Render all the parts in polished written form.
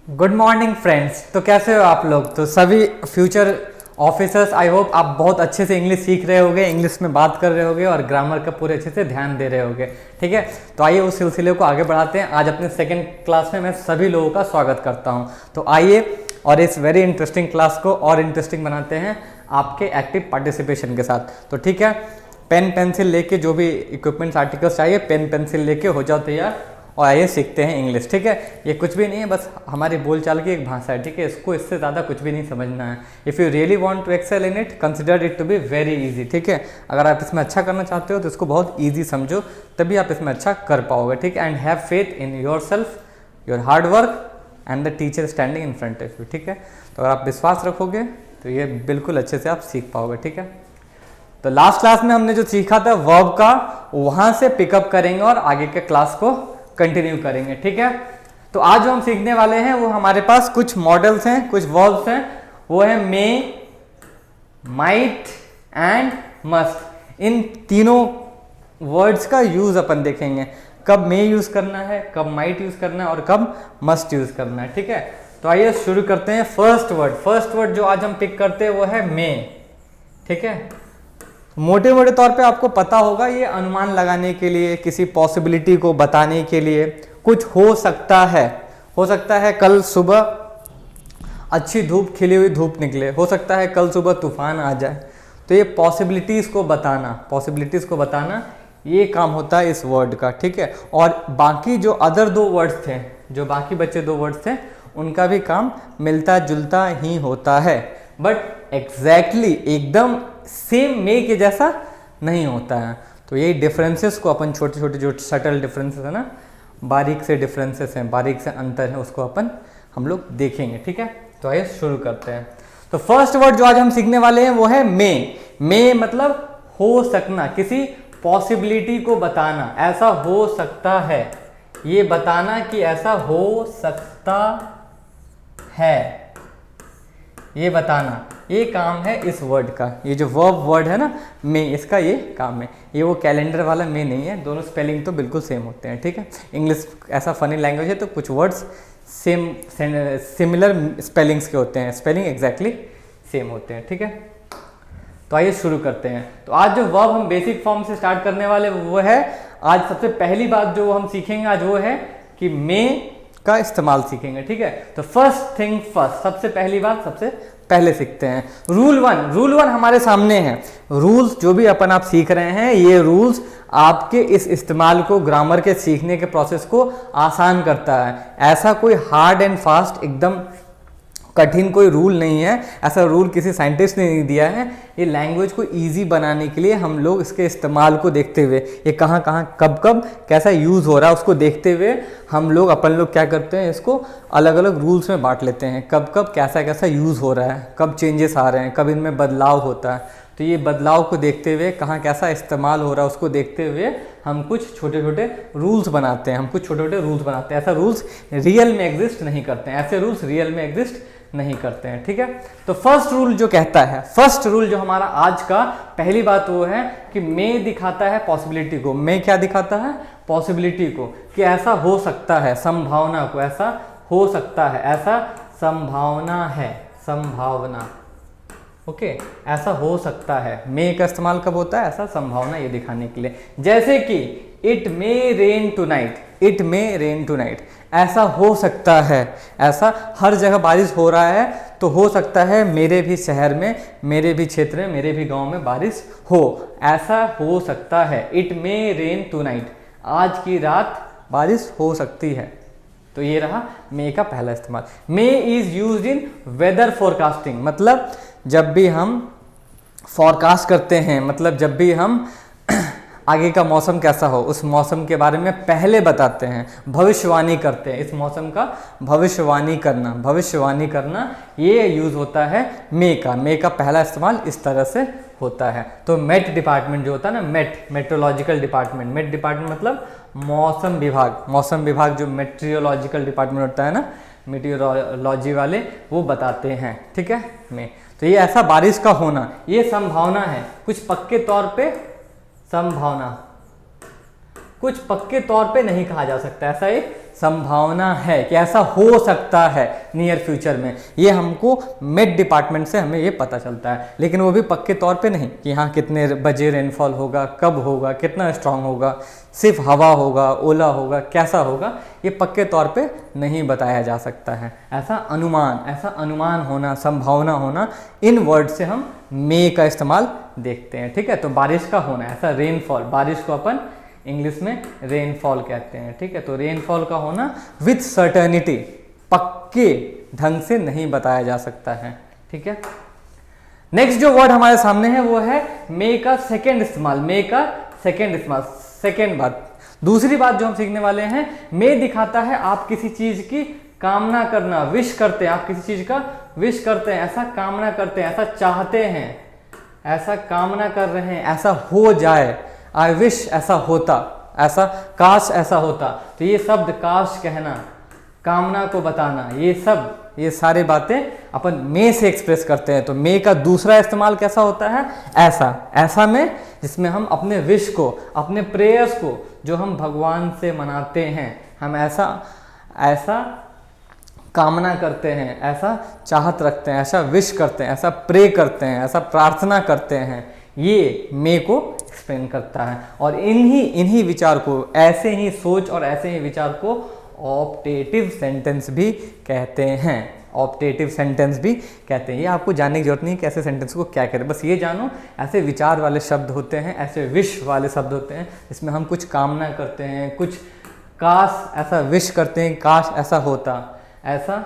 Good morning friends. तो कैसे हो आप लोग? तो सभी फ्यूचर ऑफिसर्स, आई होप आप बहुत अच्छे से इंग्लिश सीख रहे होगे, इंग्लिश में बात कर रहे होगे और ग्रामर का पूरे अच्छे से ध्यान दे रहे होगे। ठीक है, तो आइए उस सिलसिले को आगे बढ़ाते हैं। आज अपने सेकंड क्लास में मैं सभी लोगों का स्वागत करता हूं। तो आइए और इस वेरी इंटरेस्टिंग क्लास को और इंटरेस्टिंग बनाते हैं आपके एक्टिव पार्टिसिपेशन के साथ। तो ठीक है, पेन पेंसिल लेके, जो भी इक्विपमेंट्स आर्टिकल्स चाहिए पेन पेंसिल लेके हो जाओ तैयार और आइए सीखते हैं इंग्लिश। ठीक है, ये कुछ भी नहीं है, बस हमारी बोलचाल की एक भाषा है। ठीक है, इसको इससे ज़्यादा कुछ भी नहीं समझना है। If you really want to excel in it, consider it to be very easy. ठीक है, अगर आप इसमें अच्छा करना चाहते हो तो इसको बहुत ईजी समझो, तभी आप इसमें अच्छा कर पाओगे। ठीक है, and have faith in your self, your hard work and the teacher standing in front of you. ठीक है, तो अगर आप विश्वास रखोगे तो ये बिल्कुल अच्छे से आप सीख पाओगे। ठीक है, तो लास्ट क्लास में हमने जो सीखा था वर्ब का, वहां से पिकअप करेंगे और आगे के क्लास को कंटिन्यू करेंगे। ठीक है, तो आज जो हम सीखने वाले हैं वो हमारे पास कुछ मॉडल्स हैं, कुछ वर्ब्स हैं। वो है मे, माइट एंड मस्ट। इन तीनों वर्ड्स का यूज अपन देखेंगे, कब मे यूज करना है, कब माइट यूज करना है और कब मस्ट यूज करना है। ठीक है, तो आइए शुरू करते हैं। फर्स्ट वर्ड जो आज हम पिक करते हैं वो है मे। ठीक है, मोटे मोटे तौर पे आपको पता होगा, ये अनुमान लगाने के लिए, किसी पॉसिबिलिटी को बताने के लिए, कुछ हो सकता है कल सुबह अच्छी धूप, खिली हुई धूप निकले, हो सकता है कल सुबह तूफान आ जाए। तो ये पॉसिबिलिटीज़ को बताना ये काम होता है इस वर्ड का। ठीक है, और बाकी जो अदर दो वर्ड्स थे, जो बाकी बचे दो वर्ड्स थे, उनका भी काम मिलता जुलता ही होता है, बट एग्जैक्टली एकदम सेम मे के जैसा नहीं होता है। तो यही डिफरेंसेस को अपन छोटे छोटे जो सटल डिफरेंसेस है ना, बारीक से डिफरेंसेस हैं, बारीक से अंतर है, उसको हम लोग देखेंगे। ठीक है, तो आइए शुरू करते हैं। तो फर्स्ट वर्ड जो आज हम सीखने वाले हैं वो है मे। मे मतलब हो सकना, किसी पॉसिबिलिटी को बताना, ऐसा हो सकता है, ये बताना कि ऐसा हो सकता है, ये बताना, ये काम है इस वर्ड का। ये जो वर्ड है ना मे, इसका ये काम है। ये वो कैलेंडर वाला मे नहीं है, दोनों स्पेलिंग तो बिल्कुल सेम होते हैं। ठीक है, इंग्लिश ऐसा फनी लैंग्वेज है तो कुछ वर्ड्स सिमिलर स्पेलिंग्स के होते हैं, स्पेलिंग एग्जैक्टली सेम होते हैं। ठीक है, तो आइए शुरू करते हैं। तो आज जो वर्ब हम बेसिक फॉर्म से स्टार्ट करने वाले वो है, आज सबसे पहली बात जो हम सीखेंगे आज वो है कि मे का इस्तेमाल सीखेंगे। ठीक है, तो फर्स्ट थिंग फर्स्ट, सबसे पहली बात सबसे पहले सीखते हैं। रूल वन हमारे सामने है। रूल्स जो भी आप सीख रहे हैं, ये रूल्स आपके इस इस्तेमाल को, ग्रामर के सीखने के प्रोसेस को आसान करता है। ऐसा कोई हार्ड एंड फास्ट एकदम कठिन कोई रूल नहीं है, ऐसा रूल किसी साइंटिस्ट ने नहीं दिया है। ये लैंग्वेज को इजी बनाने के लिए हम लोग इसके इस्तेमाल को देखते हुए, ये कहाँ कहाँ कब कब कैसा यूज़ हो रहा है उसको देखते हुए हम लोग क्या करते हैं, इसको अलग अलग रूल्स में बांट लेते हैं। कब कब कैसा कैसा यूज़ हो रहा है, कब चेंजेस आ रहे हैं, कब इनमें बदलाव होता है। तो ये बदलाव को देखते हुए, कहाँ कैसा इस्तेमाल हो रहा है उसको देखते हुए हम कुछ छोटे छोटे रूल्स बनाते हैं। ऐसा रूल्स रियल में एग्जिस्ट नहीं करते हैं, ऐसे रूल्स रियल में एग्जिस्ट नहीं करते हैं। ठीक है, तो फर्स्ट रूल जो कहता है, फर्स्ट रूल जो हमारा आज का पहली बात वो है कि मे दिखाता है पॉसिबिलिटी को। मे क्या दिखाता है? पॉसिबिलिटी को, कि ऐसा हो सकता है, संभावना को, ऐसा हो सकता है, ऐसा संभावना है, संभावना। ओके, ऐसा हो सकता है। मे का इस्तेमाल कब होता है? ऐसा संभावना ये दिखाने के लिए। जैसे कि it may rain tonight, it may rain tonight, ऐसा हो सकता है, ऐसा हर जगह बारिश हो रहा है तो हो सकता है मेरे भी शहर में, मेरे भी क्षेत्र में, मेरे भी गांव में बारिश हो, ऐसा हो सकता है। इट मे रेन टुनाइट, आज की रात बारिश हो सकती है। तो ये रहा मे का पहला इस्तेमाल। May is used in weather forecasting, मतलब जब भी हम फोरकास्ट करते हैं, मतलब जब भी हम आगे का मौसम कैसा हो उस मौसम के बारे में पहले बताते हैं, भविष्यवाणी करते हैं। इस मौसम का भविष्यवाणी करना ये यूज होता है मे का पहला इस्तेमाल इस तरह से होता है। तो मेट डिपार्टमेंट जो होता है ना, मेट्रोलॉजिकल डिपार्टमेंट, मेट डिपार्टमेंट मतलब मौसम विभाग जो मेट्रियोलॉजिकल डिपार्टमेंट होता है ना, मेटीरियोलॉजी वाले, वो बताते हैं। ठीक है, में तो ये ऐसा बारिश का होना, ये संभावना है, कुछ पक्के तौर पे संभावना, कुछ पक्के तौर पे नहीं कहा जा सकता, ऐसा एक संभावना है कि ऐसा हो सकता है नियर फ्यूचर में, ये हमको मेट डिपार्टमेंट से हमें ये पता चलता है, लेकिन वो भी पक्के तौर पे नहीं कि हाँ कितने बजे रेनफॉल होगा, कब होगा, कितना स्ट्रांग होगा, सिर्फ हवा होगा, ओला होगा, कैसा होगा, ये पक्के तौर पे नहीं बताया जा सकता है। ऐसा अनुमान होना, संभावना होना, इन वर्ड से हम मे का इस्तेमाल देखते हैं। ठीक है, तो बारिश का होना, ऐसा रेनफॉल, बारिश को अपन इंग्लिश में रेनफॉल कहते हैं। ठीक है, तो रेनफॉल का होना विथ सर्टेनिटी, पक्के ढंग से नहीं बताया जा सकता है। ठीक है, नेक्स्ट जो वर्ड हमारे सामने है वो है मे का सेकेंड इस्तेमाल। मे का सेकेंड इस्तेमाल, सेकेंड बात, दूसरी बात जो हम सीखने वाले हैं, मे दिखाता है आप किसी चीज की कामना करना, विश करते हैं, आप किसी चीज का विश करते हैं, ऐसा कामना करते हैं, ऐसा चाहते हैं, ऐसा कामना कर रहे हैं, ऐसा हो जाए, आई विश ऐसा होता, ऐसा काश ऐसा होता। तो ये शब्द काश कहना, कामना को बताना, ये सारे बातें अपन मे से एक्सप्रेस करते हैं। तो मे का दूसरा इस्तेमाल कैसा होता है, ऐसा में, जिसमें हम अपने विश को, अपने प्रेयर्स को जो हम भगवान से मनाते हैं, हम ऐसा कामना करते हैं, ऐसा चाहत रखते हैं, ऐसा विश करते हैं, ऐसा प्रे करते हैं, ऐसा प्रार्थना करते हैं, ये मे को एक्सप्लेन करता है। और इन्हीं विचार को, ऐसे ही सोच और ऐसे ही विचार को ऑप्टेटिव सेंटेंस भी कहते हैं। ऑप्टेटिव सेंटेंस भी कहते हैं। ये आपको जानने की जरूरत नहीं कि ऐसे सेंटेंस को क्या करें, बस ये जानो ऐसे विचार वाले शब्द होते हैं, ऐसे विश वाले शब्द होते हैं, जिसमें हम कुछ कामना करते हैं, कुछ काश ऐसा विश करते हैं, काश ऐसा होता, ऐसा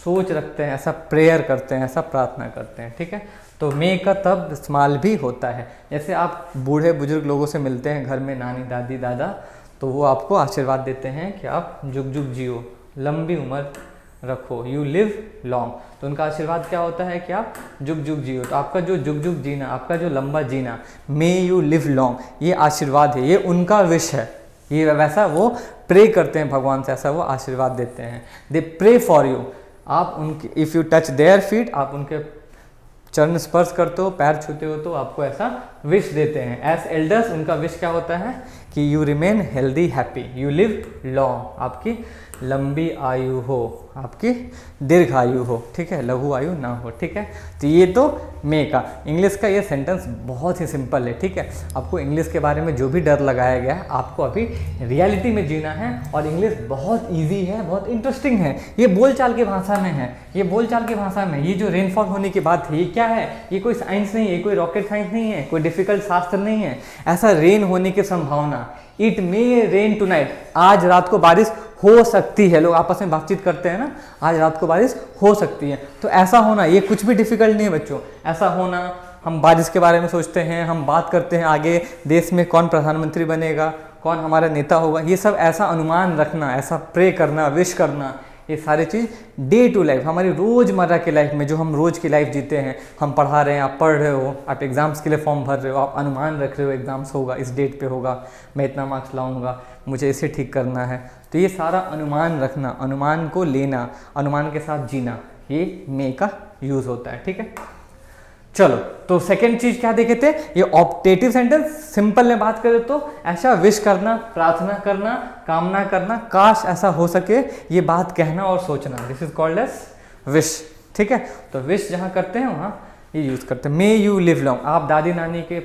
सोच रखते हैं, ऐसा प्रेयर करते हैं, ऐसा प्रार्थना करते हैं। ठीक है, तो मे का तब इस्तेमाल भी होता है, जैसे आप बूढ़े बुजुर्ग लोगों से मिलते हैं घर में, नानी दादी दादा, तो वो आपको आशीर्वाद देते हैं कि आप जुग जुग जियो, लंबी उम्र रखो, यू लिव लॉन्ग। तो उनका आशीर्वाद क्या होता है कि आप जुग जुग जियो। तो आपका जो जुग जुग जीना, आपका जो लंबा जीना, मे यू लिव लॉन्ग, ये आशीर्वाद है, ये उनका विश है, ये वैसा वो प्रे करते हैं भगवान से, ऐसा वो आशीर्वाद देते हैं। दे प्रे फॉर यू, आप उनके, if you touch their feet, आप उनके चरण स्पर्श करते हो, पैर छूते हो, तो आपको ऐसा विश देते हैं। एज एल्डर्स उनका विश क्या होता है कि you remain healthy happy, you live long, आपकी लंबी आयु हो, आपकी दीर्घ आयु हो। ठीक है, लघु आयु ना हो। ठीक है, तो ये तो मे का। इंग्लिश का ये सेंटेंस बहुत ही सिंपल है। ठीक है, आपको इंग्लिश के बारे में जो भी डर लगाया गया है, आपको अभी रियलिटी में जीना है। और इंग्लिश बहुत इजी है, बहुत इंटरेस्टिंग है, ये बोलचाल की भाषा में है, ये बोलचाल की भाषा में। ये जो रेनफॉल होने की बात है, ये क्या है, ये कोई साइंस नहीं है, कोई रॉकेट साइंस नहीं है, कोई डिफिकल्ट शास्त्र नहीं है। ऐसा रेन होने की संभावना, इट मे रेन टुनाइट, आज रात को बारिश हो सकती है। लोग आपस में बातचीत करते हैं ना, आज रात को बारिश हो सकती है। तो ऐसा होना, ये कुछ भी डिफिकल्ट नहीं है बच्चों। ऐसा होना, हम बारिश के बारे में सोचते हैं, हम बात करते हैं आगे देश में कौन प्रधानमंत्री बनेगा, कौन हमारा नेता होगा, ये सब ऐसा अनुमान रखना, ऐसा प्रे करना, विश करना, ये सारी चीज़ डे टू लाइफ, हमारी रोज़मर्रा की लाइफ में, जो हम रोज़ की लाइफ जीते हैं, हम पढ़ा रहे हैं, आप पढ़ रहे हो, आप एग्ज़ाम्स के लिए फॉर्म भर रहे हो, आप अनुमान रख रहे हो एग्ज़ाम्स होगा, इस डेट पे होगा, मैं इतना मार्क्स लाऊंगा, मुझे इसे ठीक करना है। तो ये सारा अनुमान रखना, अनुमान को लेना, अनुमान के साथ जीना, ये मे का यूज़ होता है। ठीक है, चलो, तो सेकेंड चीज क्या देखे थे, ये ऑप्टेटिव सेंटेंस। सिंपल में बात करें तो ऐसा विश करना, प्रार्थना करना, कामना करना, काश ऐसा हो सके, ये बात कहना और सोचना, this is called as wish. ठीक है, तो विश जहाँ करते हैं वहाँ ये यूज करते हैं। मे यू लिव लॉन्ग, आप दादी नानी के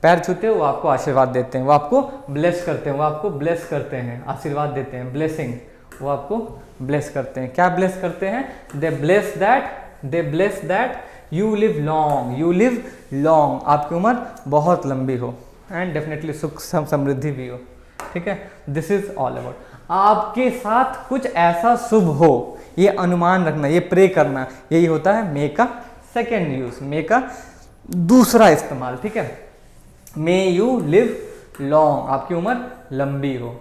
पैर छूते हो, वो आपको आशीर्वाद देते हैं, वो आपको ब्लेस करते हैं, वो आपको ब्लेस करते हैं, आशीर्वाद देते हैं, ब्लेसिंग, वो आपको ब्लेस करते हैं। क्या ब्लेस करते हैं, they bless that you live long, आपकी उम्र बहुत लंबी हो, एंड डेफिनेटली सुख समृद्धि भी हो। ठीक है, दिस इज ऑल अबाउट, आपके साथ कुछ ऐसा शुभ हो, ये अनुमान रखना, ये प्रे करना, यही होता है मे का सेकेंड यूज, मे का दूसरा इस्तेमाल। ठीक है, मे यू लिव लॉन्ग, आपकी उम्र लंबी हो,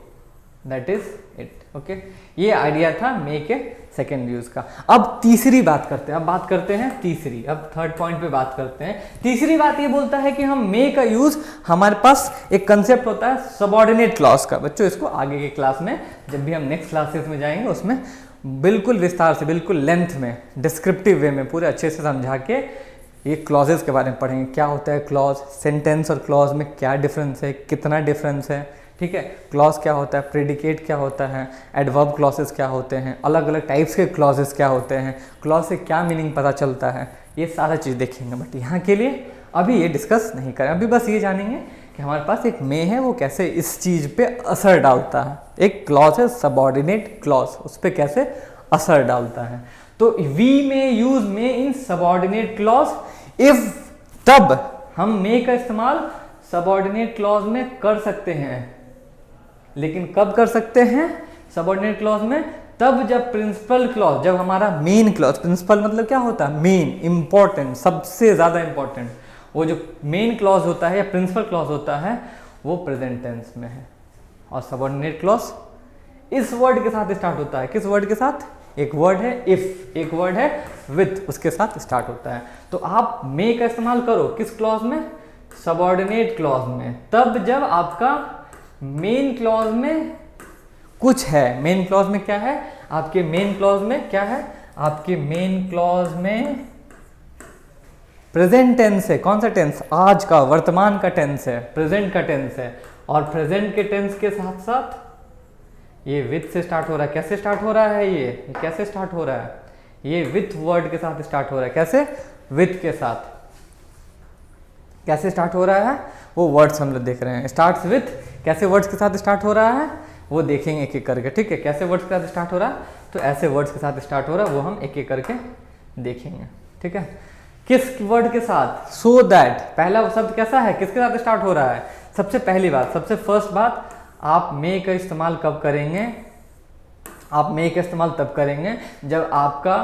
दैट इज इट। ओके, ये आइडिया था मे के सेकेंड यूज का। अब तीसरी बात करते हैं, अब बात करते हैं तीसरी, अब थर्ड पॉइंट पे बात करते हैं। तीसरी बात ये बोलता है कि हम मे का यूज, हमारे पास एक कंसेप्ट होता है सबऑर्डिनेट क्लॉज का। बच्चों, इसको आगे के क्लास में, जब भी हम नेक्स्ट क्लासेस में जाएंगे, उसमें बिल्कुल विस्तार से, बिल्कुल लेंथ में, डिस्क्रिप्टिव वे में पूरे अच्छे से समझा के ये क्लॉजेस के बारे में पढ़ेंगे। क्या होता है क्लॉज, सेंटेंस और क्लॉज में क्या डिफरेंस है, कितना डिफरेंस है। ठीक है, क्लॉज क्या होता है, प्रेडिकेट क्या होता है, एडवर्ब क्लॉजेस क्या होते हैं, अलग अलग टाइप्स के क्लॉजेस क्या होते हैं, क्लॉज से क्या मीनिंग पता चलता है, ये सारा चीज़ देखेंगे। बट यहाँ के लिए अभी ये डिस्कस नहीं करें, अभी बस ये जानेंगे कि हमारे पास एक मे है, वो कैसे इस चीज़ पे असर डालता है। एक क्लॉज है सबऑर्डिनेट क्लॉज, उस पर कैसे असर डालता है। तो we may use may in subordinate clause if, तब हम मे का इस्तेमाल सबऑर्डिनेट क्लॉज में कर सकते हैं। लेकिन कब कर सकते हैं सबऑर्डिनेट क्लॉज में? तब जब प्रिंसिपल क्लॉज, जब हमारा मेन क्लॉज, प्रिंसिपल मतलब क्या होता है, मेन, इंपॉर्टेंट, सबसे ज्यादा इंपॉर्टेंट, वो जो मेन क्लॉज होता है या प्रिंसिपल क्लॉज होता है वो प्रेजेंट टेंस में है। और सबऑर्डिनेट क्लॉज इस वर्ड के साथ स्टार्ट होता है। किस वर्ड के साथ? एक वर्ड है इफ, एक वर्ड है विथ, उसके साथ स्टार्ट होता है। तो आप मे का इस्तेमाल करो किस क्लॉज में? सबऑर्डिनेट क्लॉज में, तब जब आपका मेन क्लॉज में कुछ है। मेन क्लॉज में क्या है? आपके मेन क्लॉज में क्या है? आपके मेन क्लॉज में प्रेजेंट टेंस है। कौन सा टेंस? आज का, वर्तमान का टेंस है, प्रेजेंट का टेंस है। और प्रेजेंट के टेंस के साथ साथ ये विथ से स्टार्ट हो रहा है। कैसे स्टार्ट हो रहा है ये कैसे स्टार्ट हो रहा है? ये विथ वर्ड के साथ स्टार्ट हो रहा है। कैसे? विथ के साथ। कैसे स्टार्ट हो रहा है वो वर्ड्स हम लोग देख रहे हैं। स्टार्ट्स विथ, कैसे वर्ड्स के साथ स्टार्ट हो रहा है वो देखेंगे एक एक करके। ठीक है, कैसे वर्ड्स के साथ स्टार्ट हो रहा है? तो ऐसे वर्ड्स के साथ स्टार्ट हो रहा है, वो हम एक एक करके देखेंगे। ठीक है, किस वर्ड के साथ? So that. पहला शब्द कैसा है, किसके साथ स्टार्ट हो रहा है? सबसे पहली बात, सबसे फर्स्ट बात, आप मे का इस्तेमाल कब करेंगे? आप मे का इस्तेमाल तब करेंगे जब आपका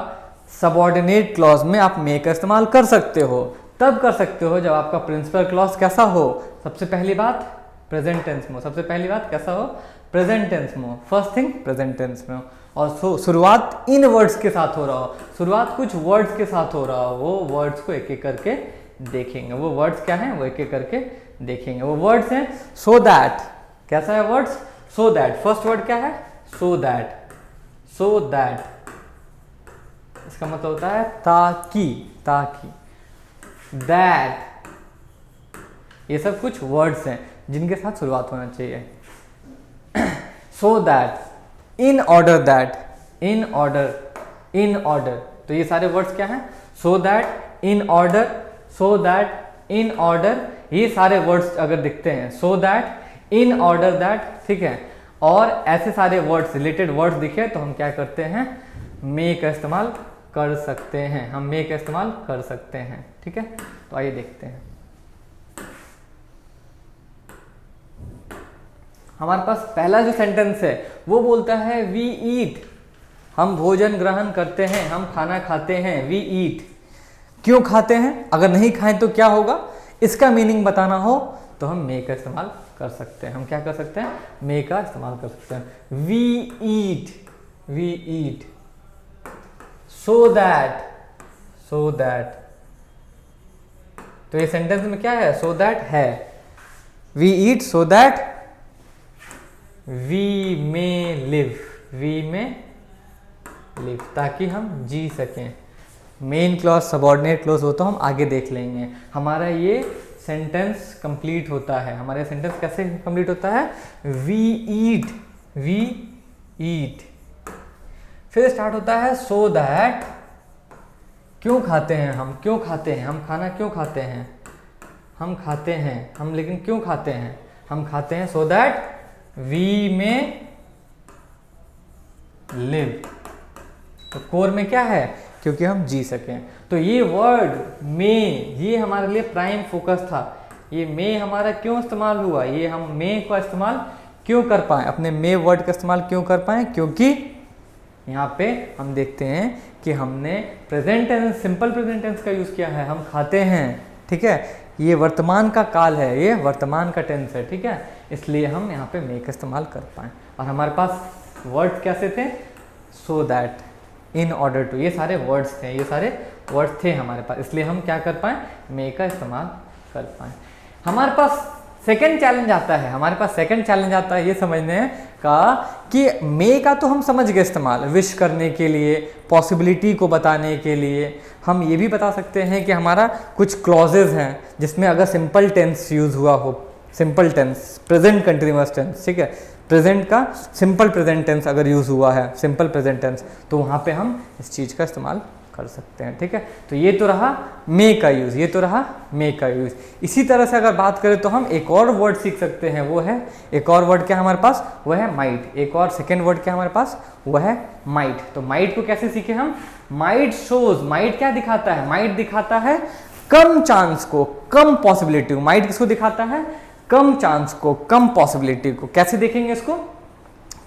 सबऑर्डिनेट क्लॉज में आप मे का इस्तेमाल कर सकते हो। तब कर सकते हो जब आपका प्रिंसिपल क्लॉज कैसा हो? सबसे पहली बात प्रेजेंट टेंस में। सबसे पहली बात कैसा हो? प्रेजेंट टेंस में। फर्स्ट थिंग प्रेजेंट टेंस में। और शुरुआत इन वर्ड्स के साथ हो रहा हो, शुरुआत कुछ वर्ड्स के साथ हो रहा हो। वो वर्ड्स को एक एक करके देखेंगे। वो वर्ड्स क्या हैं वो एक एक करके देखेंगे। वो वर्ड्स हैं सो दैट। कैसा है words? So that. First word क्या है? So that. सो दैट इसका मतलब होता है ताकि, ताकि। दैट, ये सब कुछ वर्ड्स हैं जिनके साथ शुरुआत होना चाहिए। सो that, in order that, in order, in order. तो ये सारे वर्ड्स क्या हैं? सो that, in order, so that, in order. ये सारे वर्ड्स अगर दिखते हैं, सो दैट, इन ऑर्डर दैट, ठीक है, और ऐसे सारे वर्ड्स, रिलेटेड वर्ड्स दिखे तो हम क्या करते हैं? मे का इस्तेमाल कर सकते हैं। हम मे का इस्तेमाल कर सकते हैं। ठीक है, तो आइए देखते हैं। हमारे पास पहला जो सेंटेंस है वो बोलता है वी ईट। हम भोजन ग्रहण करते हैं, हम खाना खाते हैं। We eat. क्यों खाते हैं? अगर नहीं खाएं तो क्या होगा? इसका मीनिंग बताना हो तो हम मे का इस्तेमाल कर सकते हैं। हम क्या कर सकते हैं? मे का इस्तेमाल कर सकते हैं। We eat, we eat. So that, so that. तो ये सेंटेंस में क्या है? सो दैट है। We eat so that we may live, we may live, ताकि हम जी सकें। मेन क्लॉज, सबऑर्डिनेट क्लॉज हो तो हम आगे देख लेंगे। हमारा ये सेंटेंस कंप्लीट होता है। हमारा सेंटेंस कैसे कंप्लीट होता है? We eat, we eat. फिर स्टार्ट होता है सो दैट। क्यों खाते हैं हम? क्यों खाते हैं हम? खाना क्यों खाते हैं? हम खाते हैं, हम, लेकिन क्यों खाते हैं? हम खाते हैं सो दैट वी में लिव। तो कोर में क्या है? क्योंकि हम जी सकें। तो ये वर्ड मे, ये हमारे लिए प्राइम फोकस था। ये मे हमारा क्यों इस्तेमाल हुआ? ये हम मे का इस्तेमाल क्यों कर पाए? अपने मे वर्ड का इस्तेमाल क्यों कर पाए? क्योंकि यहाँ पे हम देखते हैं कि हमने present tense, simple present tense का यूज किया है। हम खाते हैं, ठीक है, ये वर्तमान का काल है, ये वर्तमान का टेंस है, ठीक है, इसलिए हम यहाँ पे मे का इस्तेमाल कर पाए। और हमारे पास वर्ड कैसे थे? So that, in order to, ये सारे वर्ड्स थे, ये सारे वर्ड्स थे हमारे पास, इसलिए हम क्या कर पाए? मे का इस्तेमाल कर पाए। हमारे पास सेकंड चैलेंज आता है, हमारे पास सेकंड चैलेंज आता है ये समझने का कि मे का तो हम समझ गए इस्तेमाल, विश करने के लिए, पॉसिबिलिटी को बताने के लिए। हम ये भी बता सकते हैं कि हमारा कुछ क्लॉजेज हैं जिसमें अगर सिंपल टेंस यूज हुआ हो, simple tense, present continuous tense, ठीक है, प्रेजेंट का सिंपल प्रेजेंट टेंस अगर यूज़ हुआ है, सिंपल प्रेजेंट टेंस, तो वहाँ पे हम इस चीज़ का इस्तेमाल कर सकते हैं, ठीक है। तो ये तो रहा मे का यूज़, ये तो रहा मे का यूज़। इसी तरह से अगर बात करें तो हम एक और वर्ड सीख सकते हैं, वो है, एक और वर्ड क्या हमारे पास, वो है माइट। एक और सेकेंड वर्ड क्या हमारे पास, वो है माइट। तो माइट को कैसे सीखे हम, माइट शोज, माइट क्या दिखाता है, माइट दिखाता है कम चांस को, कम पॉसिबिलिटी को। माइट किसको दिखाता है, कम चांस को, कम पॉसिबिलिटी को। कैसे देखेंगे इसको,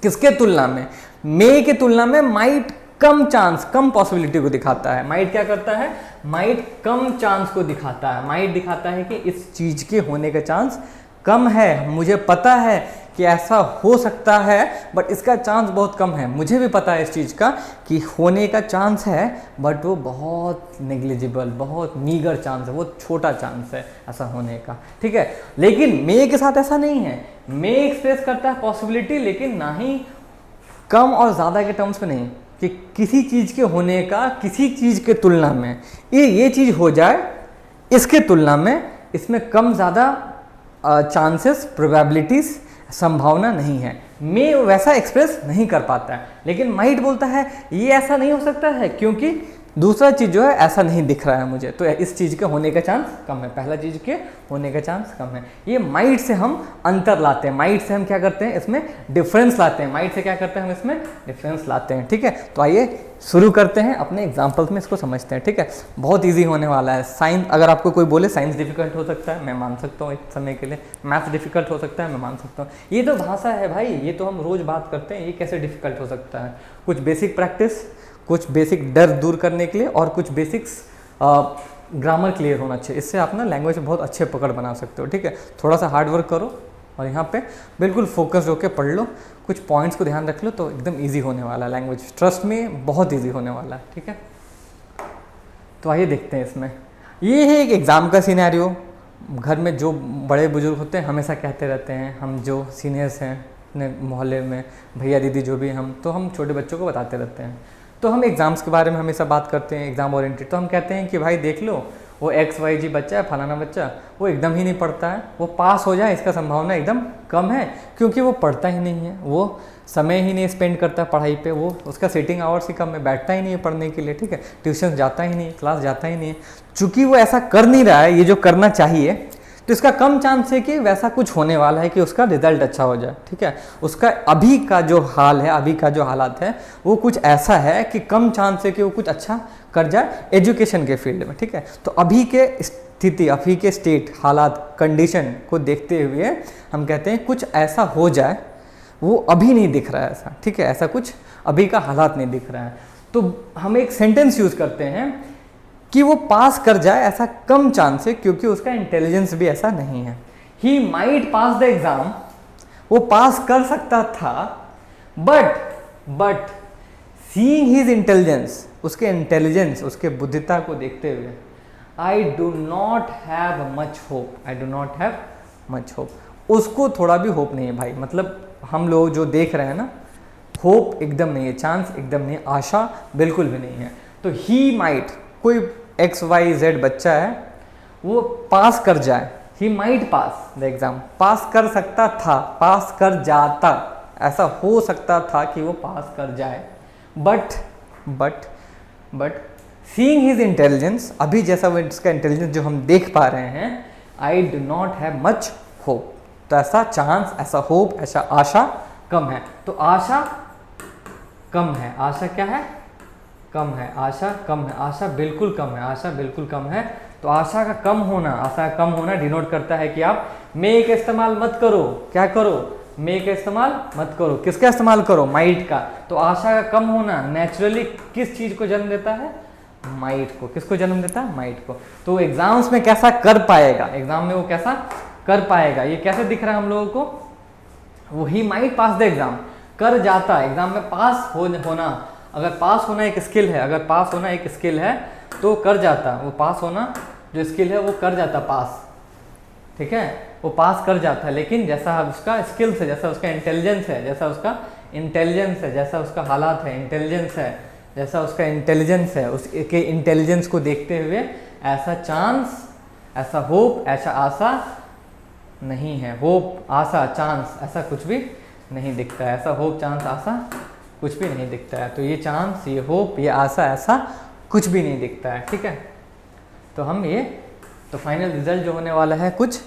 किसके तुलना में, मे के तुलना में माइट कम चांस, कम पॉसिबिलिटी को दिखाता है। माइट क्या करता है, माइट कम चांस को दिखाता है। माइट दिखाता है कि इस चीज के होने का चांस कम है, मुझे पता है कि ऐसा हो सकता है बट इसका चांस बहुत कम है। मुझे भी पता है इस चीज़ का कि होने का चांस है बट वो बहुत नेग्लिजिबल, बहुत मीगर चांस है, बहुत छोटा चांस है ऐसा होने का, ठीक है। लेकिन मे के साथ ऐसा नहीं है। मे एक्सप्रेस करता है पॉसिबिलिटी, लेकिन ना ही कम और ज़्यादा के टर्म्स में नहीं, कि किसी चीज़ के होने का किसी चीज़ के तुलना में, ये चीज़ हो जाए इसके तुलना में इसमें कम ज़्यादा चांसेस, प्रोबेबिलिटीज, संभावना नहीं है। मे वैसा एक्सप्रेस नहीं कर पाता है। लेकिन माइट बोलता है ये ऐसा नहीं हो सकता है क्योंकि दूसरा चीज़ जो है ऐसा नहीं दिख रहा है मुझे, तो इस चीज़ के होने का चांस कम है, पहला चीज़ के होने का चांस कम है। ये माइट से हम अंतर लाते हैं, माइट से हम क्या करते हैं, इसमें डिफरेंस लाते हैं। माइट से क्या करते हैं, हम इसमें डिफरेंस लाते हैं, ठीक है। तो आइए शुरू करते हैं, अपने एग्जाम्पल्स में इसको समझते हैं, ठीक है। बहुत ईजी होने वाला है। साइंस, अगर आपको कोई बोले साइंस डिफिकल्ट हो सकता है, मैं मान सकता हूँ एक समय के लिए। मैथ्स डिफिकल्ट हो सकता है, मैं मान सकता हूँ। ये तो भाषा है भाई, ये तो हम रोज़ बात करते हैं, ये कैसे डिफिकल्ट हो सकता है। कुछ बेसिक प्रैक्टिस, कुछ बेसिक डर दूर करने के लिए, और कुछ बेसिक्स ग्रामर क्लियर होना चाहिए। इससे आप ना लैंग्वेज में बहुत अच्छे पकड़ बना सकते हो, ठीक है। थोड़ा सा हार्ड वर्क करो और यहाँ पे बिल्कुल फोकस होकर पढ़ लो, कुछ पॉइंट्स को ध्यान रख लो, तो एकदम इजी होने वाला है लैंग्वेज। ट्रस्ट में बहुत इजी होने वाला है, ठीक है। तो आइए देखते हैं इसमें। ये है एक एग्ज़ाम का सिनेरियो। घर में जो बड़े बुजुर्ग होते हैं हमेशा कहते रहते हैं, हम जो सीनियर्स हैं अपने मोहल्ले में, भैया दीदी जो भी, हम छोटे बच्चों को बताते रहते हैं। तो हम एग्ज़ाम्स के बारे में हमेशा बात करते हैं, एग्ज़ाम ओरिएंटेड। तो हम कहते हैं कि भाई देख लो, वो XYZ बच्चा है, फलाना बच्चा, वो एकदम ही नहीं पढ़ता है, वो पास हो जाए इसका संभावना एकदम कम है, क्योंकि वो पढ़ता ही नहीं है, वो समय ही नहीं स्पेंड करता पढ़ाई पे, वो उसका सिटिंग आवर्स ही कम है, बैठता ही नहीं है पढ़ने के लिए, ठीक है। ट्यूशन जाता ही नहीं, क्लास जाता ही नहीं है। चूँकि वो ऐसा कर नहीं रहा है, ये जो करना चाहिए, तो इसका कम चांस है कि वैसा कुछ होने वाला है कि उसका रिजल्ट अच्छा हो जाए, ठीक है। उसका अभी का जो हाल है, अभी का जो हालात है, वो कुछ ऐसा है कि कम चांस है कि वो कुछ अच्छा कर जाए एजुकेशन के फील्ड में, ठीक है। तो अभी के स्थिति, अभी के स्टेट, हालात, कंडीशन को देखते हुए हम कहते हैं कुछ ऐसा हो जाए, वो अभी नहीं दिख रहा है ऐसा, ठीक है, ऐसा कुछ अभी का हालात नहीं दिख रहा है। तो हम एक सेंटेंस यूज़ करते हैं कि वो पास कर जाए, ऐसा कम चांस है क्योंकि उसका इंटेलिजेंस भी ऐसा नहीं है। ही माइट पास द एग्जाम, वो पास कर सकता था, बट सीइंग हिज इंटेलिजेंस, उसके इंटेलिजेंस, उसके बुद्धिता को देखते हुए, I do not have much hope, I do not have much hope, उसको थोड़ा भी होप नहीं है भाई। मतलब हम लोग जो देख रहे हैं ना, होप एकदम नहीं है, चांस एकदम नहीं है, आशा बिल्कुल भी नहीं है। तो ही माइट, कोई XYZ बच्चा है, वो पास कर जाए, he might pass the exam, pass कर सकता था, पास कर जाता, ऐसा हो सकता था कि वो पास कर जाए, बट सीइंग हिज इंटेलिजेंस, अभी जैसा वो इसका इंटेलिजेंस जो हम देख पा रहे हैं, I do not have much hope, तो ऐसा चांस, ऐसा होप, ऐसा आशा कम है। तो आशा कम है, आशा क्या है, कम है, आशा कम है, आशा बिल्कुल कम है, आशा बिल्कुल कम है। तो आशा का कम होना, आशा का कम होना डिनोट करता है कि आप मे का इस्तेमाल मत करो, क्या करो, मे का इस्तेमाल मत करो। किसका इस्तेमाल करो, माइट का। तो आशा का कम होना नेचुरली किस चीज को जन्म देता है, माइट को। किसको जन्म देता है, माइट को। तो एग्जाम्स में कैसा कर पाएगा, एग्जाम में वो कैसा कर पाएगा, ये कैसे दिख रहा है हम लोगों को, वो ही माइट पास द एग्जाम, कर जाता, एग्जाम में पास होना, अगर पास होना एक स्किल है, अगर पास होना एक स्किल है तो कर जाता, वो पास होना जो स्किल है वो कर जाता पास, ठीक है, वो पास कर जाता। लेकिन जैसा उसका स्किल्स है, जैसा उसका इंटेलिजेंस है, जैसा उसका इंटेलिजेंस है, जैसा उसका हालात है, इंटेलिजेंस है, जैसा उसका इंटेलिजेंस है, उसके इंटेलिजेंस को देखते हुए ऐसा चांस, ऐसा होप, ऐसा आशा नहीं है। होप, आशा, चांस, ऐसा कुछ भी नहीं दिखता है। ऐसा होप, चांस, आशा कुछ भी नहीं दिखता है। तो ये चांस, ये होप, ये आशा, ऐसा कुछ भी नहीं दिखता है। ठीक है, तो हम ये, तो फाइनल रिजल्ट जो होने वाला है कुछ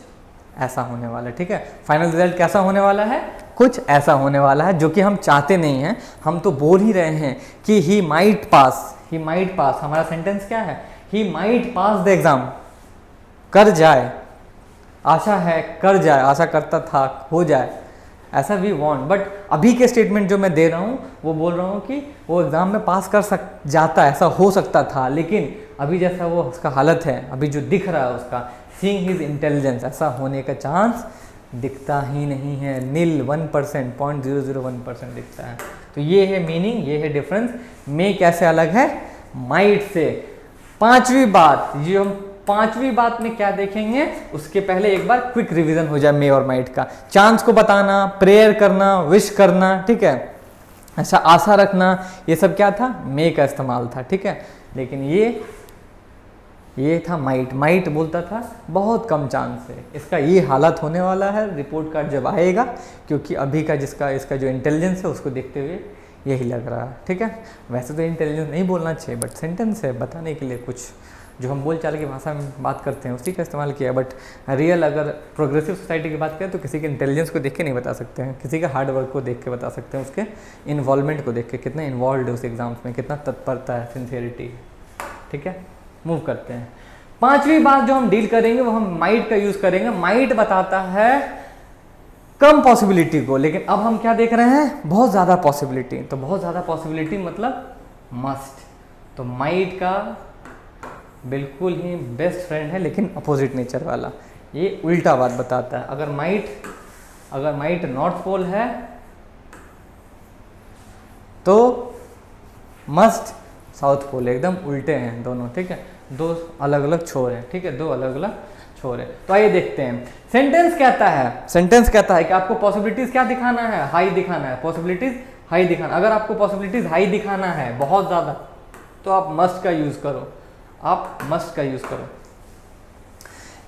ऐसा होने वाला है। ठीक है, फाइनल रिजल्ट कैसा होने वाला है? कुछ ऐसा होने वाला है, जो कि हम चाहते नहीं हैं। हम तो बोल ही रहे हैं कि ही माइट पास, ही माइट पास। हमारा सेंटेंस क्या है? ही माइट पास द एग्जाम, कर जाए, आशा है कर जाए, आशा करता था हो जाए, ऐसा वी वांट। बट अभी के स्टेटमेंट जो मैं दे रहा हूँ वो बोल रहा हूँ कि वो एग्ज़ाम में पास कर जाता, ऐसा हो सकता था, लेकिन अभी जैसा वो उसका हालत है, अभी जो दिख रहा है उसका, सीइंग हिज इंटेलिजेंस, ऐसा होने का चांस दिखता ही नहीं है। नील, 1%, 0.001% दिखता है। तो ये है मीनिंग, ये है डिफरेंस। मे कैसे अलग है माइट से। पांचवी बात, ये हम पांचवी बात में क्या देखेंगे उसके पहले एक बार क्विक रिवीजन हो जाए मे और माइट का। चांस को बताना, प्रेयर करना, विश करना, ठीक है, ऐसा आशा रखना, ये सब क्या था? मे का इस्तेमाल था। ठीक है, लेकिन ये था माइट। माइट बोलता था बहुत कम चांस है, इसका ये हालत होने वाला है रिपोर्ट कार्ड जब आएगा, क्योंकि अभी का इसका जो इंटेलिजेंस है उसको देखते हुए यही लग रहा है। ठीक है, वैसे तो इंटेलिजेंस नहीं बोलना चाहिए, बट सेंटेंस है बताने के लिए, कुछ जो हम बोलचाल की भाषा में बात करते हैं उसी का इस्तेमाल किया। बट रियल अगर प्रोग्रेसिव सोसाइटी की बात करें तो किसी के इंटेलिजेंस को देख के नहीं बता सकते हैं, किसी का हार्ड वर्क को देख के बता सकते हैं, उसके इन्वॉल्वमेंट को देख के, कितना इन्वॉल्व है उस एग्जाम्स में, कितना तत्परता है, सिंसियरिटी। ठीक है, मूव करते हैं। पांचवी बात जो हम डील करेंगे वो हम माइट का यूज करेंगे। माइट बताता है कम पॉसिबिलिटी को, लेकिन अब हम क्या देख रहे हैं? बहुत ज्यादा पॉसिबिलिटी। तो बहुत ज्यादा पॉसिबिलिटी मतलब मस्ट। तो माइट का बिल्कुल ही बेस्ट फ्रेंड है, लेकिन अपोजिट नेचर वाला, ये उल्टा बात बताता है। अगर माइट नॉर्थ पोल है तो मस्ट साउथ पोल, एकदम उल्टे हैं दोनों। ठीक है, दो अलग अलग छोर हैं। ठीक है, दो अलग अलग छोर है। तो आइए देखते हैं सेंटेंस कहता है। सेंटेंस कहता है कि आपको पॉसिबिलिटीज क्या दिखाना है? हाई दिखाना है। पॉसिबिलिटीज हाई दिखाना। अगर आपको पॉसिबिलिटीज हाई दिखाना है, बहुत ज्यादा, तो आप मस्ट का यूज करो, आप मस्ट का यूज करो।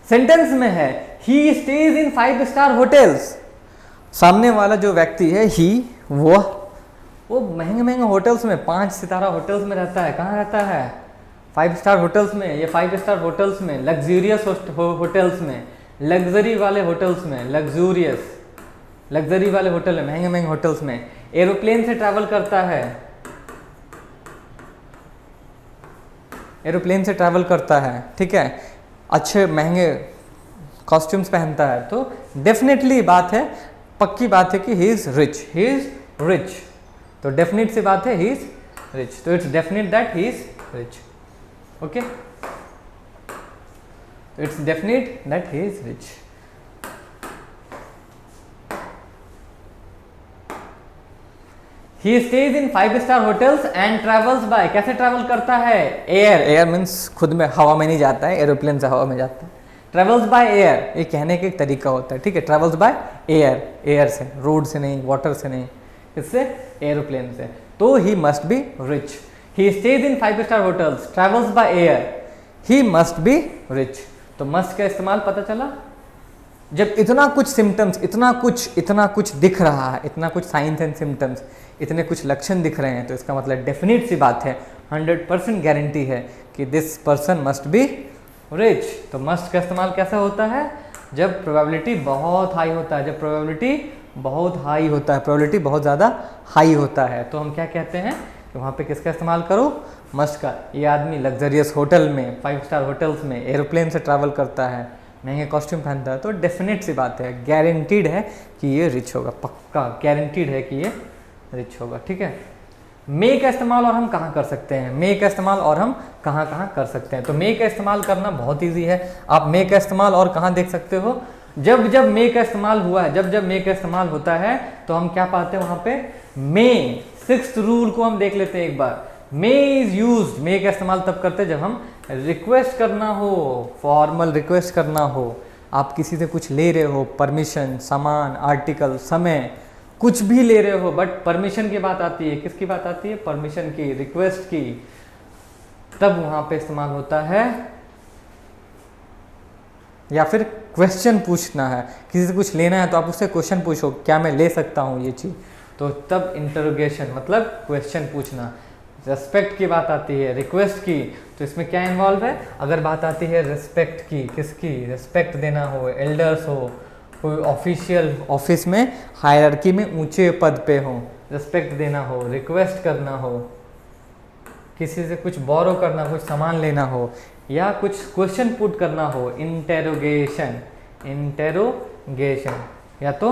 सेंटेंस में है ही स्टेज इन 5 स्टार होटल्स। सामने वाला जो व्यक्ति है ही, वो महंगे महंगे होटल्स में, 5 सितारा होटल्स में रहता है। कहाँ रहता है? 5 स्टार होटल्स में। ये 5 स्टार होटल्स में, लग्जूरियस होटल्स में, लग्जरी वाले होटल्स में, लग्जरी वाले होटल में, महंगे महंगे होटल्स में। एरोप्लेन से ट्रैवल करता है, एरोप्लेन से ट्रैवल करता है। ठीक है, अच्छे महंगे कॉस्ट्यूम्स पहनता है। तो डेफिनेटली बात है, पक्की बात है कि he is rich, he is rich. तो डेफिनेट सी बात है ही इज रिच। तो it's definite that he is rich. Okay, it's definite that he is rich. He stays in 5 star hotels and travels by, कैसे travel करता है? Air. Air means खुद में, हवा में नहीं जाता है, एरोप्लेन से हवा में जाता है। ट्रेवल्स बाय एयर, ये कहने का एक तरीका होता है। ठीक है, ट्रेवल्स बाय एयर, एयर से, रोड से नहीं, वाटर से नहीं, इससे एरोप्लेन से। तो he must be rich. He stage in 5 star hotels, travels by air, he must be rich. तो मस्ट का इस्तेमाल पता चला जब इतना कुछ सिम्टम्स, इतना कुछ दिख रहा है, इतना कुछ साइंस एंड सिम्टम्स, इतने कुछ लक्षण दिख रहे हैं, तो इसका मतलब डेफिनेट सी बात है, 100% गारंटी है कि this person must be rich. तो मस्ट का इस्तेमाल कैसा होता है? जब प्रोबेबिलिटी बहुत हाई होता है, जब प्रोबेबिलिटी बहुत हाई होता है, प्रोबेबिलिटी बहुत ज़्यादा हाई होता है, तो हम क्या कहते हैं कि वहाँ पे किसका इस्तेमाल करो? मस्ट का। ये आदमी लग्जरियस होटल में, 5 स्टार होटल्स में, एरोप्लेन से ट्रैवल करता है, महंगे कॉस्ट्यूम पहनता है, तो डेफिनेट सी बात है, गारंटीड है कि ये रिच होगा, पक्का गारंटीड है कि ये रिच होगा। ठीक है, मे का इस्तेमाल और हम कहाँ कर सकते हैं? मे का इस्तेमाल और हम कहाँ कहाँ कर सकते हैं? तो मे का इस्तेमाल करना बहुत ईजी है। आप मे का इस्तेमाल और कहाँ देख सकते हो? जब जब मे का इस्तेमाल हुआ है, जब जब मे का इस्तेमाल होता है, तो हम क्या पाते हैं वहाँ पे? मे 6th रूल को हम देख लेते हैं एक बार। मे इज यूज, मे का इस्तेमाल तब करते हैं जब हम रिक्वेस्ट करना हो, फॉर्मल रिक्वेस्ट करना हो, आप किसी से कुछ ले रहे हो, परमिशन, सामान, आर्टिकल, समय, कुछ भी ले रहे हो, बट परमिशन की बात आती है। किसकी बात आती है? परमिशन की, रिक्वेस्ट की। तब वहां पे इस्तेमाल होता है या फिर क्वेश्चन पूछना है, किसी से कुछ लेना है तो आप उससे क्वेश्चन पूछो, क्या मैं ले सकता हूँ ये चीज़, तो तब इंटरोगेशन मतलब क्वेश्चन पूछना। रेस्पेक्ट की बात आती है, रिक्वेस्ट की, तो इसमें क्या इन्वॉल्व है, अगर बात आती है रेस्पेक्ट की, किसकी, रेस्पेक्ट देना हो, एल्डर्स हो, कोई ऑफिशियल ऑफिस में हायरार्की में ऊंचे पद पे हो, रेस्पेक्ट देना हो, रिक्वेस्ट करना हो, किसी से कुछ बोरो करना, कुछ सामान लेना हो, या कुछ क्वेश्चन पुट करना हो, इंटेरोगेशन, इंटेरोगेशन, या तो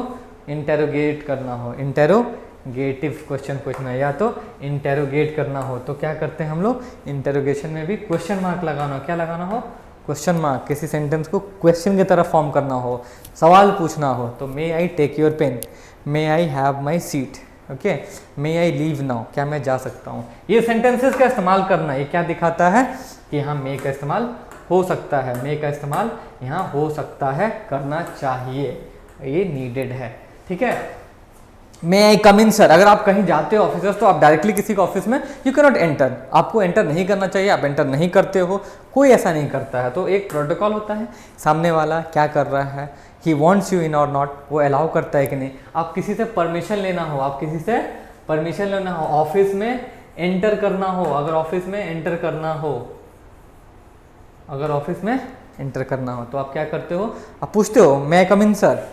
इंटेरोगेट करना हो, इंटेरोगेटिव क्वेश्चन पूछना, या तो इंटेरोगेट करना हो, तो क्या करते हैं हम लोग, इंटेरोगेशन में भी क्वेश्चन मार्क लगाना हो, क्या लगाना हो, क्वेश्चन मार्क, किसी सेंटेंस को क्वेश्चन की तरफ फॉर्म करना हो, सवाल पूछना हो, तो may I take your pen, may I have my seat, okay, may I leave now, क्या मैं जा सकता हूँ। ये सेंटेंसेस का इस्तेमाल करना, ये क्या दिखाता है कि यहाँ मे का इस्तेमाल हो सकता है, मे का इस्तेमाल यहाँ हो सकता है, करना चाहिए, ये नीडेड है, ठीक है। मे आई कम इन सर, अगर आप कहीं जाते हो ऑफिसर्स तो आप डायरेक्टली किसी के ऑफिस में यू कैन नॉट एंटर, आपको एंटर नहीं करना चाहिए, आप एंटर नहीं करते हो, कोई ऐसा नहीं करता है, तो एक प्रोटोकॉल होता है, सामने वाला क्या कर रहा है, ही वॉन्ट्स यू इन और नॉट, वो अलाउ करता है कि नहीं। आप किसी से परमिशन लेना हो, आप किसी से परमिशन लेना हो, ऑफिस में एंटर करना हो, अगर ऑफिस में एंटर करना हो, अगर ऑफिस में एंटर करना हो तो आप क्या करते हो, आप पूछते हो मे आई कम इन सर,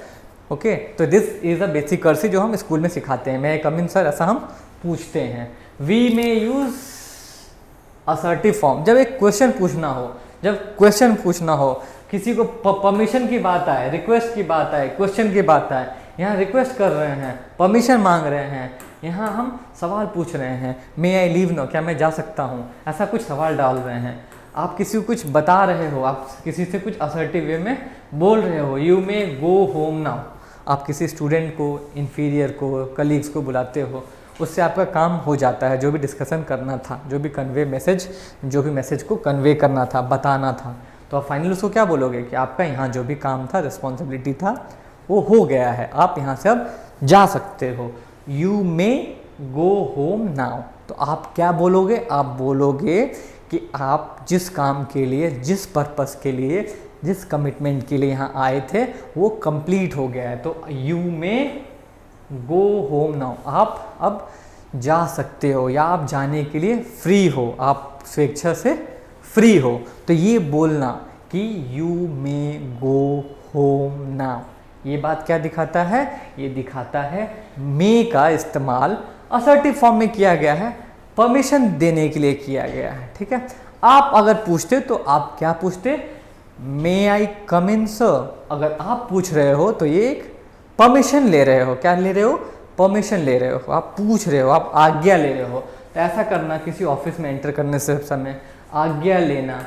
ओके, तो दिस इज अ बेसिक कर्सी जो हम स्कूल में सिखाते हैं, मे आई कम इन सर, ऐसा हम पूछते हैं। We may use assertive form, जब एक क्वेश्चन पूछना हो, जब क्वेश्चन पूछना हो, किसी को परमिशन की बात आए, रिक्वेस्ट की बात आए, क्वेश्चन की बात आए, यहाँ रिक्वेस्ट कर रहे हैं, परमिशन मांग रहे हैं, यहाँ हम सवाल पूछ रहे हैं, मे आई लीव नो, क्या मैं जा सकता हूँ, ऐसा कुछ सवाल डाल रहे हैं, आप किसी को कुछ बता रहे हो, आप किसी से कुछ असर्टिव वे में बोल रहे हो, you may go home now, आप किसी स्टूडेंट को, इन्फीरियर को, कलीग्स को बुलाते हो, उससे आपका काम हो जाता है, जो भी डिस्कशन करना था, जो भी कन्वे मैसेज, जो भी मैसेज को कन्वे करना था, बताना था, तो आप फाइनली उसको क्या बोलोगे कि आपका यहाँ जो भी काम था, रिस्पॉन्सिबिलिटी था, वो हो गया है, आप यहाँ से अब जा सकते हो, you may go home now. तो आप क्या बोलोगे, आप बोलोगे कि आप जिस काम के लिए, जिस पर्पस के लिए, जिस कमिटमेंट के लिए यहाँ आए थे वो कंप्लीट हो गया है, तो you may go home now, आप अब जा सकते हो, या आप जाने के लिए फ्री हो, आप स्वेच्छा से फ्री हो, तो ये बोलना कि you may go home now, ये बात क्या दिखाता है, ये दिखाता है मे का इस्तेमाल असर्टिव फॉर्म में किया गया है, परमिशन देने के लिए किया गया है, ठीक है। आप अगर पूछते तो आप क्या पूछते, मे आई कम इन सर, अगर आप पूछ रहे हो तो ये एक परमिशन ले रहे हो, क्या ले रहे हो, परमिशन ले रहे हो, आप पूछ रहे हो, आप आज्ञा ले रहे हो, तो ऐसा करना किसी ऑफिस में एंटर करने से समय, आज्ञा लेना,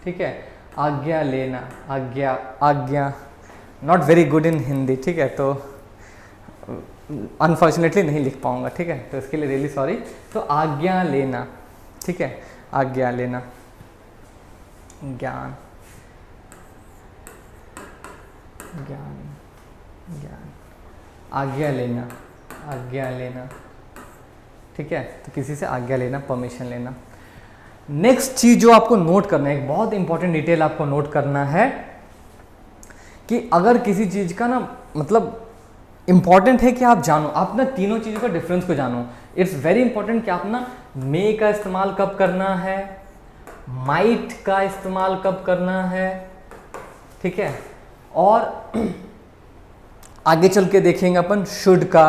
ठीक है, आज्ञा लेना, आज्ञा, आज्ञा, not very good in Hindi, ठीक है, तो अनफॉर्चुनेटली नहीं लिख पाऊंगा, ठीक है, तो इसके लिए रियली सॉरी, तो आज्ञा लेना, ठीक है, आज्ञा लेना, ज्ञान, ज्ञान, ज्ञान, आज्ञा लेना, आज्ञा लेना, ठीक है, तो किसी से आज्ञा लेना, परमिशन लेना। नेक्स्ट चीज जो आपको नोट करना है, एक बहुत इंपॉर्टेंट डिटेल आपको नोट करना है कि अगर किसी चीज का ना मतलब इंपॉर्टेंट है कि आप जानो, आप ना तीनों चीज़ों का डिफरेंस को जानो, इट्स वेरी इंपॉर्टेंट कि आप ना मे का इस्तेमाल कब करना है, माइट का इस्तेमाल कब करना है, ठीक है, और आगे चल के देखेंगे अपन शुड का,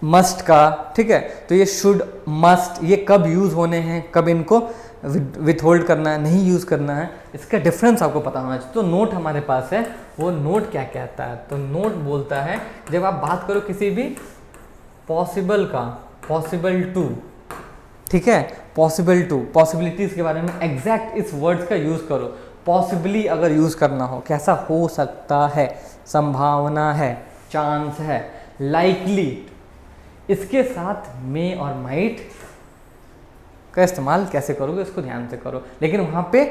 मस्ट का, ठीक है, तो ये शुड, मस्ट, ये कब यूज़ होने हैं, कब इनको विथहोल्ड करना है, नहीं यूज़ करना है, इसका डिफरेंस आपको पता होना चाहिए। तो नोट हमारे पास है, वो नोट क्या कहता है, तो नोट बोलता है जब आप बात करो किसी भी पॉसिबल का, पॉसिबल टू, ठीक है, पॉसिबल टू, पॉसिबिलिटीज़ के बारे में एग्जैक्ट इस वर्ड्स का यूज़ करो, पॉसिबली अगर यूज़ करना हो, कैसा हो सकता है, संभावना है, चांस है, लाइकली, इसके साथ मे और माइट का इस्तेमाल कैसे करोगे उसको ध्यान से करो, लेकिन वहाँ पे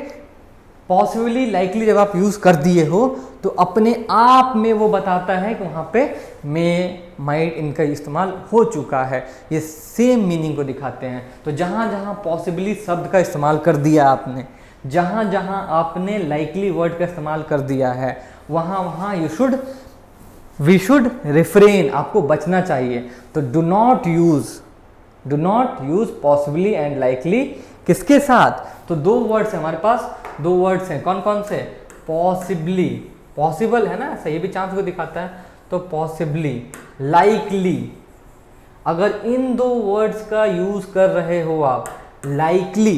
पॉसिबली, लाइकली जब आप यूज़ कर दिए हो तो अपने आप में वो बताता है कि वहाँ पे मे, माइट, इनका इस्तेमाल हो चुका है, ये सेम मीनिंग को दिखाते हैं। तो जहाँ जहाँ पॉसिबली शब्द का इस्तेमाल कर दिया आपने, जहां जहां आपने लाइकली वर्ड का इस्तेमाल कर दिया है वहां वहां वी शुड रिफ्रेन, आपको बचना चाहिए। तो do not use possibly and likely किसके साथ? तो दो वर्ड्स है हमारे पास, दो वर्ड्स हैं, कौन कौन से? पॉसिबली, पॉसिबल है ना, सही भी चांस को दिखाता है, तो पॉसिबली, लाइकली। अगर इन दो वर्ड्स का यूज कर रहे हो आप, लाइकली,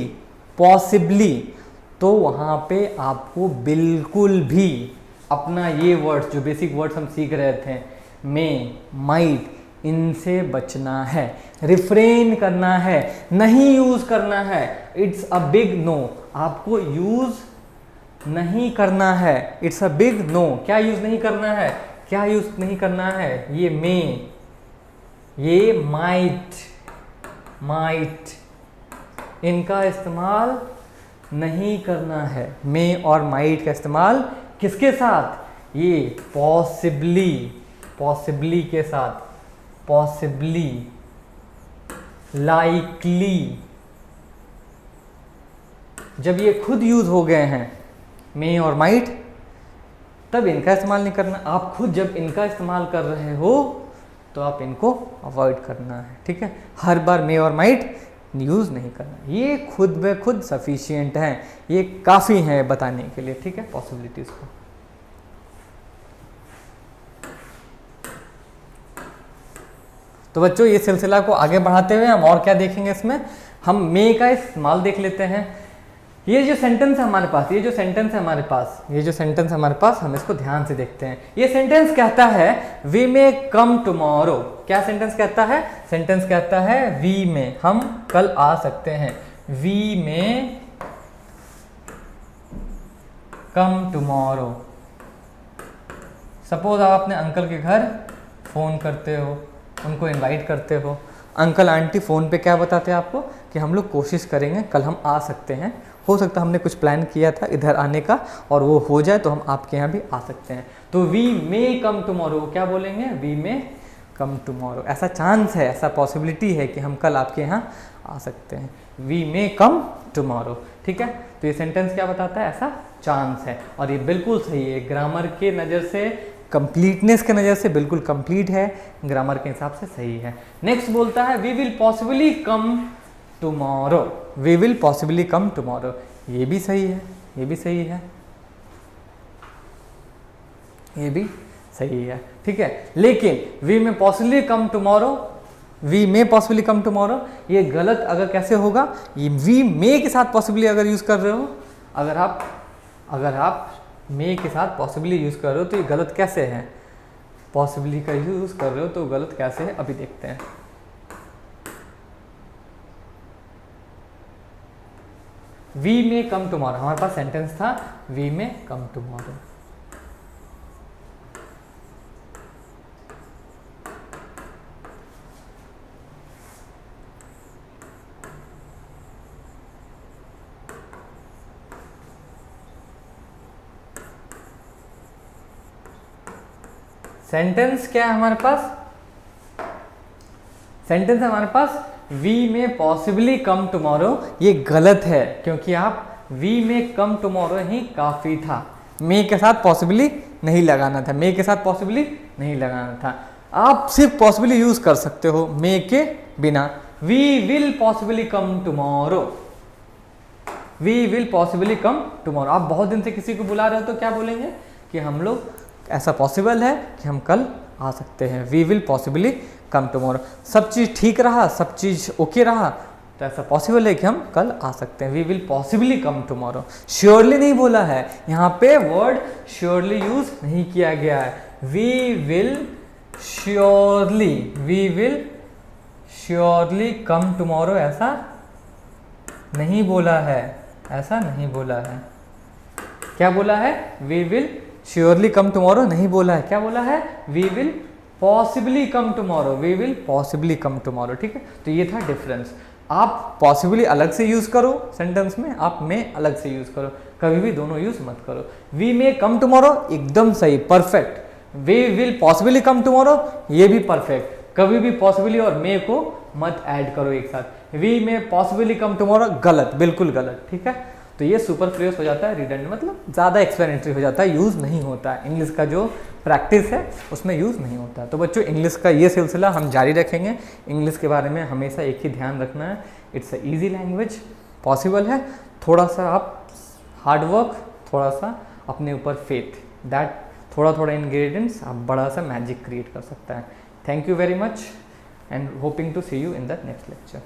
पॉसिबली, तो वहां पे आपको बिल्कुल भी अपना ये वर्ड्स जो बेसिक वर्ड्स हम सीख रहे थे, मे, माइट, इनसे बचना है, रिफ्रेन करना है, नहीं यूज करना है। इट्स अ बिग नो, आपको यूज नहीं करना है। It's a big no. क्या यूज नहीं करना है? क्या यूज नहीं करना है? ये मे, ये माइट, इनका इस्तेमाल नहीं करना है। मे और माइट का इस्तेमाल किसके साथ? ये पॉसिबली के साथ, पॉसिबली, लाइकली। जब ये खुद यूज हो गए हैं मे और माइट, तब इनका इस्तेमाल नहीं करना। आप खुद जब इनका इस्तेमाल कर रहे हो तो आप इनको अवॉइड करना है, ठीक है। हर बार मे और माइट यूज नहीं करना। ये खुद में खुद सफिशिएंट हैं, ये काफी हैं बताने के लिए, ठीक है, पॉसिबिलिटीज को। तो बच्चों ये सिलसिला को आगे बढ़ाते हुए हम और क्या देखेंगे इसमें, हम मे का इस्तेमाल देख लेते हैं। ये जो सेंटेंस है हमारे पास, ये जो सेंटेंस है हमारे पास, हम इसको ध्यान से देखते हैं। ये सेंटेंस कहता है वी मे कम टुमारो। क्या सेंटेंस कहता है? सेंटेंस कहता है वी में, हम कल आ सकते हैं। We may come tomorrow. Suppose आप अपने अंकल के घर फोन करते हो, उनको इनवाइट करते हो, अंकल आंटी फ़ोन पे क्या बताते हैं आपको कि हम लोग कोशिश करेंगे कल हम आ सकते हैं, हो सकता है हमने कुछ प्लान किया था इधर आने का और वो हो जाए तो हम आपके यहाँ भी आ सकते हैं। तो वी मे कम टुमारो, क्या बोलेंगे? We may come tomorrow. ऐसा चांस है, ऐसा पॉसिबिलिटी है कि हम कल आपके यहाँ आ सकते हैं। वी मे कम टुमारो, ठीक है। तो ये सेंटेंस क्या बताता है? ऐसा चांस है, और ये बिल्कुल सही है। ग्रामर के नज़र से, कंप्लीटनेस के नज़र से बिल्कुल कंप्लीट है, ग्रामर के हिसाब से सही है। नेक्स्ट बोलता है we will possibly come tomorrow. We will possibly come tomorrow, ये भी सही है, ये भी सही है, ये भी सही है, ठीक है। लेकिन we may possibly come tomorrow, we may possibly come tomorrow, ये गलत अगर कैसे होगा? ये वी मे के साथ पॉसिबली अगर यूज़ कर रहे हो, अगर आप मे के साथ पॉसिबली यूज़ कर रहे हो तो ये गलत कैसे है? पॉसिबली का यूज़ कर रहे हो तो गलत कैसे है, अभी देखते हैं। वी मे कम टुमारो, हमारे पास सेंटेंस था we may come tomorrow. Sentence क्या है हमारे पास? सेंटेंस है हमारे पास we may possibly come tomorrow. ये गलत है क्योंकि आप वी में कम टुमारो ही काफ़ी था, मे के साथ पॉसिबली नहीं लगाना था, मे के साथ पॉसिबली नहीं लगाना था। आप सिर्फ पॉसिबली यूज़ कर सकते हो मे के बिना। We will possibly come tomorrow, we will possibly come tomorrow. आप बहुत दिन से किसी को बुला रहे हो तो क्या बोलेंगे कि हम लोग ऐसा पॉसिबल है कि हम कल आ सकते हैं। We will possibly come tomorrow. सब चीज़ ठीक रहा, सब चीज़ ओके रहा तो ऐसा पॉसिबल है कि हम कल आ सकते हैं। We will possibly come tomorrow. Surely नहीं बोला है, यहाँ पे वर्ड श्योरली यूज नहीं किया गया है। We will surely come tomorrow ऐसा नहीं बोला है, ऐसा नहीं बोला है। क्या बोला है? We will surely come tomorrow नहीं बोला है, क्या बोला है? We will possibly come tomorrow, we will possibly come tomorrow, ठीक है। तो ये था डिफरेंस। आप पॉसिबली अलग से यूज करो सेंटेंस में, आप मे अलग से यूज करो, कभी भी दोनों यूज मत करो। वी मे कम टुमारो एकदम सही, perfect. We will possibly come tomorrow ये भी परफेक्ट। कभी भी पॉसिबली और मे को मत ऐड करो एक साथ। We may possibly come tomorrow गलत, बिल्कुल गलत, ठीक है। तो ये सुपरफ्लुअस हो जाता है, रिडंडेंट मतलब ज़्यादा एक्सप्लेनेटरी हो जाता है, यूज़ नहीं होता है। इंग्लिश का जो प्रैक्टिस है उसमें यूज़ नहीं होता है। तो बच्चों इंग्लिश का ये सिलसिला हम जारी रखेंगे। इंग्लिश के बारे में हमेशा एक ही ध्यान रखना है, it's a easy language, possible है, थोड़ा सा आप हार्ड वर्क, थोड़ा सा अपने ऊपर फेथ, दैट थोड़ा थोड़ा इंग्रेडिएंट्स आप बड़ा सा मैजिक क्रिएट कर सकता है। Thank you very much and hoping to see you in the next lecture.